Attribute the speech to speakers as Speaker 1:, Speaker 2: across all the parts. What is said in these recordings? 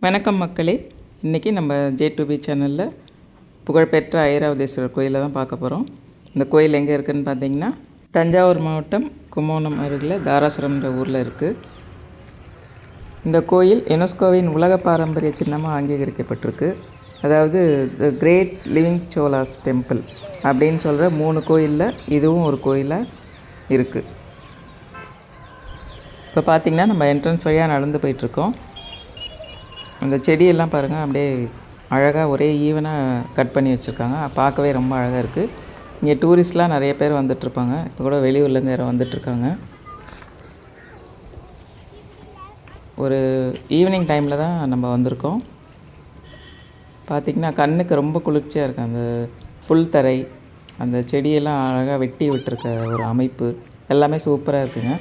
Speaker 1: வணக்கம் மக்களே. இன்றைக்கி நம்ம J2B சேனலில் புகழ்பெற்ற ஐராவதீஸ்வரர் கோயிலை தான் பார்க்க போகிறோம். இந்த கோயில் எங்கே இருக்குதுன்னு பார்த்தீங்கன்னா தஞ்சாவூர் மாவட்டம் கும்பகோணம் அருகில் தாராசுரம்ன்ற ஊரில் இருக்குது. இந்த கோயில் யுனெஸ்கோவின் உலக பாரம்பரிய சின்னமாக அங்கீகரிக்கப்பட்டிருக்கு. அதாவது the great living Cholas temple அப்படின்னு சொல்கிற 3 கோயிலில் இதுவும் ஒரு கோயிலாக இருக்குது. இப்போ பார்த்திங்கன்னா நம்ம என்ட்ரன்ஸ் வழியாக நடந்து போயிட்டுருக்கோம். அந்த செடியெல்லாம் பாருங்கள், அப்படியே அழகாக ஒரே ஈவனாக கட் பண்ணி வச்சுருக்காங்க. பார்க்கவே ரொம்ப அழகாக இருக்குது. இங்கே டூரிஸ்ட்லாம் நிறைய பேர் வந்துட்டுருப்பாங்க. இப்போ கூட வெளியூர்லேருந்து யாரும் வந்துட்டுருக்காங்க. ஒரு ஈவினிங் டைமில் தான் நம்ம வந்திருக்கோம். பார்த்திங்கன்னா கண்ணுக்கு ரொம்ப குளிர்ச்சியாக இருக்குது. அந்த புல் தரை, அந்த செடியெல்லாம் அழகாக வெட்டி விட்டுருக்க ஒரு அமைப்பு எல்லாமே சூப்பராக இருக்குங்க.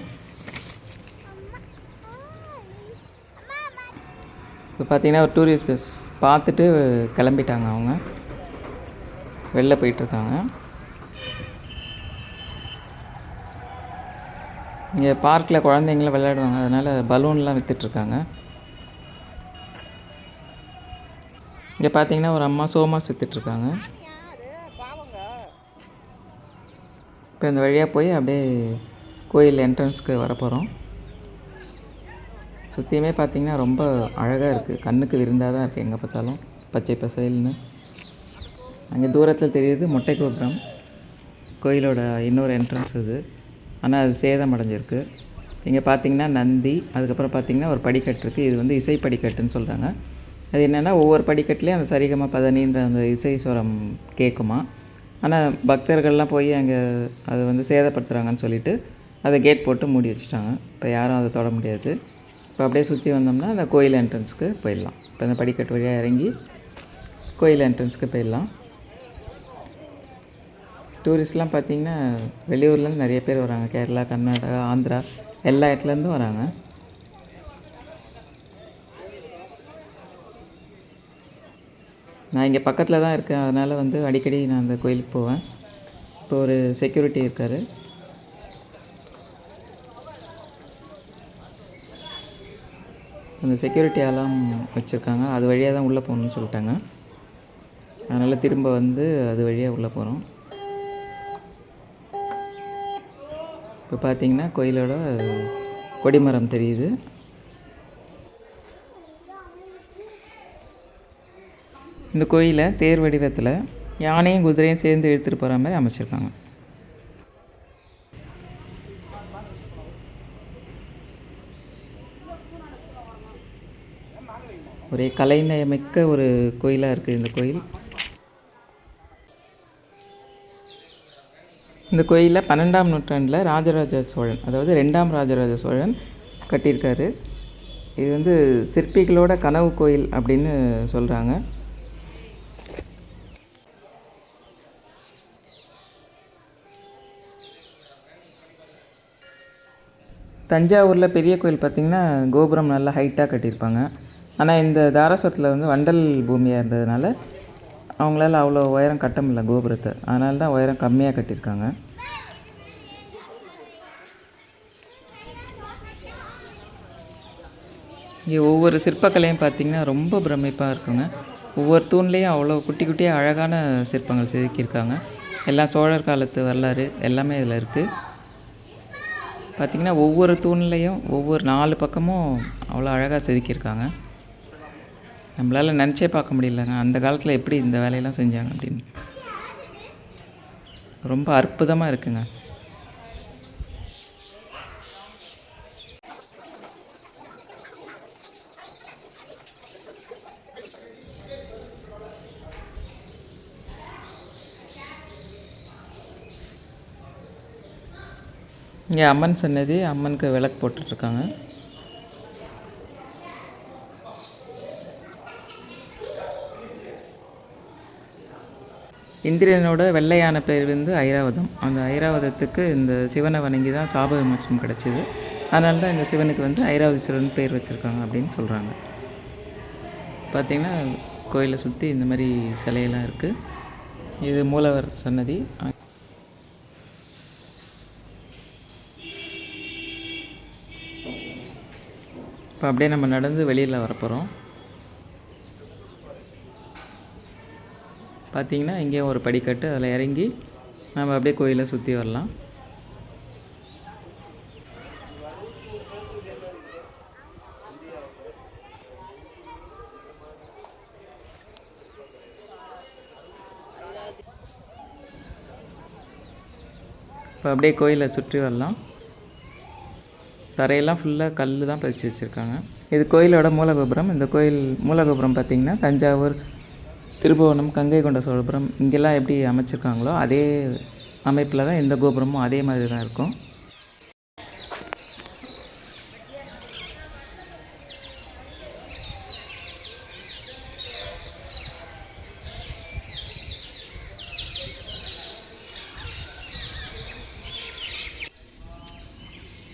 Speaker 1: இப்போ பார்த்திங்கன்னா ஒரு டூரிஸ்ட் பஸ் பார்த்துட்டு கிளம்பிட்டாங்க. அவங்க வெளில போயிட்டுருக்காங்க. இங்கே பார்க்கில் குழந்தைங்களாம் விளையாடுவாங்க, அதனால் பலூன்லாம் விற்றுட்ருக்காங்க. இங்கே பார்த்திங்கன்னா ஒரு அம்மா சோமாஸ் விற்றுட்ருக்காங்க. இப்போ இந்த வழியாக போய் அப்படியே கோயில் என்ட்ரன்ஸ்க்கு வரப்போகிறோம். சுற்றியுமே பார்த்திங்கன்னா ரொம்ப அழகாக இருக்குது. கண்ணுக்கு விருந்தாக தான் இருக்குது. எங்கே பார்த்தாலும் பச்சை பசேல்னு. அங்கே தூரத்தில் தெரியுது மொட்டை கோபுரம், கோயிலோட இன்னொரு என்ட்ரன்ஸ் இது. ஆனால் அது சேதம் அடைஞ்சிருக்கு. இங்கே பார்த்திங்கன்னா நந்தி, அதுக்கப்புறம் பார்த்திங்கன்னா ஒரு படிக்கட்டு இருக்குது. இது வந்து இசை படிக்கட்டுன்னு சொல்கிறாங்க. அது என்னென்னா ஒவ்வொரு படிக்கட்டுலேயும் அந்த சரிகம பதனின்ற அந்த இசை ஸ்வரம் கேட்குமா. ஆனால் பக்தர்கள்லாம் போய் அங்கே அதை வந்து சேதப்படுத்துகிறாங்கன்னு சொல்லிவிட்டு அதை கேட் போட்டு மூடி வச்சுட்டாங்க. இப்போ யாரும் அதை தொட முடியாது. இப்போ அப்படியே சுற்றி வந்தோம்னா அந்த கோயில் என்ட்ரன்ஸ்க்கு போயிடலாம். இப்போ அந்த படிக்கட்டு வழியாக இறங்கி கோயில் என்ட்ரன்ஸ்க்கு போயிடலாம். டூரிஸ்ட்லாம் பார்த்திங்கன்னா வெளியூர்லேருந்து நிறைய பேர் வராங்க. கேரளா, கர்நாடகா, ஆந்திரா எல்லா இடத்துலேருந்தும் வராங்க. நான் இங்கே பக்கத்தில் தான் இருக்கேன், அதனால் வந்து அடிக்கடி நான் அந்த கோயிலுக்கு போவேன். இப்போ ஒரு செக்யூரிட்டி இருக்கார். அந்த செக்யூரிட்டி அலாம் வச்சுருக்காங்க. அது வழியாக தான் உள்ளே போகணுன்னு சொல்லிட்டாங்க. அதனால் திரும்ப வந்து அது வழியாக உள்ளே போகிறோம். இப்போ பார்த்திங்கன்னா கோயிலோட கொடிமரம் தெரியுது. இந்த கோயிலை தேர் வடிவத்தில் யானையும் குதிரையும் சேர்ந்து இழுத்துட்டு போகிற மாதிரி அமைச்சிருக்காங்க. ஒரே கலைநயமிக்க ஒரு கோயிலாக இருக்குது இந்த கோயில். இந்த கோயிலில் 12ஆம் நூற்றாண்டில் ராஜராஜ சோழன், அதாவது 2ஆம் ராஜராஜ சோழன் கட்டியிருக்காரு. இது வந்து சிற்பிகளோட கனவு கோயில் அப்படின்னு சொல்கிறாங்க. தஞ்சாவூரில் பெரிய கோயில் பார்த்திங்கன்னா கோபுரம் நல்லா ஹைட்டாக கட்டியிருப்பாங்க. ஆனால் இந்த தாராசுரத்தில் வந்து வண்டல் பூமியாக இருந்ததுனால அவங்களால அவ்வளோ உயரம் கட்ட முடியல கோபுரத்தை. அதனால தான் உயரம் கம்மியாக கட்டியிருக்காங்க. இங்கே ஒவ்வொரு சிற்பக்கலையும் பார்த்திங்கன்னா ரொம்ப பிரமிப்பாக இருக்குங்க. ஒவ்வொரு தூண்லேயும் அவ்வளோ குட்டி குட்டியாக அழகான சிற்பங்கள் செதுக்கியிருக்காங்க. எல்லாம் சோழர் காலத்து வரலாறு எல்லாமே இதில் இருக்குது. பார்த்திங்கன்னா ஒவ்வொரு தூண்லேயும் ஒவ்வொரு 4 பக்கமும் அவ்வளோ அழகாக செதுக்கியிருக்காங்க. நம்மளால் நினச்சே பார்க்க முடியலங்க அந்த காலத்தில் எப்படி இந்த வேலையெல்லாம் செஞ்சாங்க அப்படின்னு. ரொம்ப அற்புதமாக இருக்குங்க. இங்கே அம்மன் சன்னதி, அம்மனுக்கு விளக்கு போட்டுட்ருக்காங்க. இந்திரனோட வெள்ளையான பேர் வந்து ஐராவதம். அந்த ஐராவதத்துக்கு இந்த சிவனை வணங்கி தான் சாப விமோச்சனம் கிடச்சிது. அதனால தான் இந்த சிவனுக்கு வந்து ஐராவதீஸ்வரன் பேர் வச்சுருக்காங்க அப்படின்னு சொல்கிறாங்க. பார்த்திங்கன்னா கோயிலை சுற்றி இந்த மாதிரி சிலையெல்லாம் இருக்குது. இது மூலவர் சன்னதி. இப்போ அப்படியே நம்ம நடந்து வெளியில் வரப்போகிறோம். பார்த்திங்கன்னா இங்கேயும் ஒரு படிக்கட்டு, அதில் இறங்கி நம்ம அப்படியே கோயிலை சுற்றி வரலாம். இப்போ அப்படியே கோயிலை சுற்றி வரலாம். தரையெல்லாம் ஃபுல்லாக கல் தான் பதிச்சு வச்சுருக்காங்க. இது கோயிலோட மூலகோபுரம். இந்த கோயில் மூலகோபுரம் பார்த்திங்கன்னா தஞ்சாவூர், திருபுவனம், கங்கை கொண்ட சோழபுரம் இங்கெல்லாம் எப்படி அமைச்சிருக்காங்களோ அதே அமைப்பில் தான் இந்த கோபுரமும் அதே மாதிரி தான் இருக்கும்.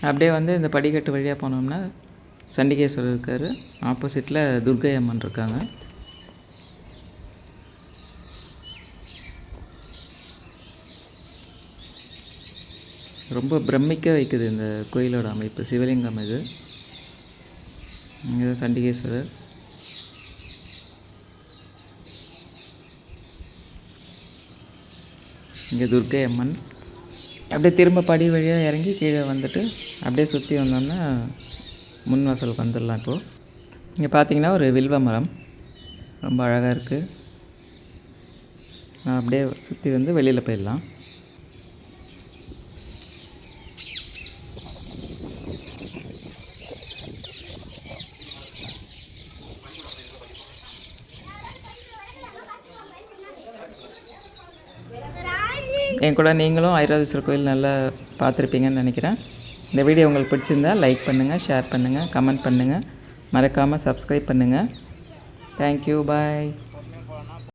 Speaker 1: அப்படியே வந்து இந்த படிக்கட்டு வழியாக போனோம்னா சண்டிகேஸ்வரர் இருக்கார். ஆப்போசிட்டில் துர்க்கை அம்மன் இருக்காங்க. ரொம்ப பிரமிக்க வைக்குது இந்த கோயிலோட அமைப்பு. சிவலிங்கம் இது. இங்கே சண்டிகேஸ்வரர், இங்கே துர்க்கை அம்மன். அப்படியே திரும்ப படி வழியாக இறங்கி கீழே வந்துட்டு அப்படியே சுற்றி வந்தோம்னா முன் வாசலுக்கு வந்துடலாம். இப்போது இங்கே பார்த்தீங்கன்னா ஒரு வில்வ மரம் ரொம்ப அழகாக இருக்குது. அப்படியே சுற்றி வந்து வெளியில் போயிடலாம். என் கூட நீங்களும் ஐராவதீஸ்வரர் கோயில் நல்லா பார்த்துருப்பீங்கன்னு நினைக்கிறேன். இந்த வீடியோ உங்களுக்கு பிடிச்சிருந்தா லைக் பண்ணுங்கள், ஷேர் பண்ணுங்கள், கமெண்ட் பண்ணுங்கள், மறக்காமல் சப்ஸ்கிரைப் பண்ணுங்கள். தேங்க்யூ, பாய்.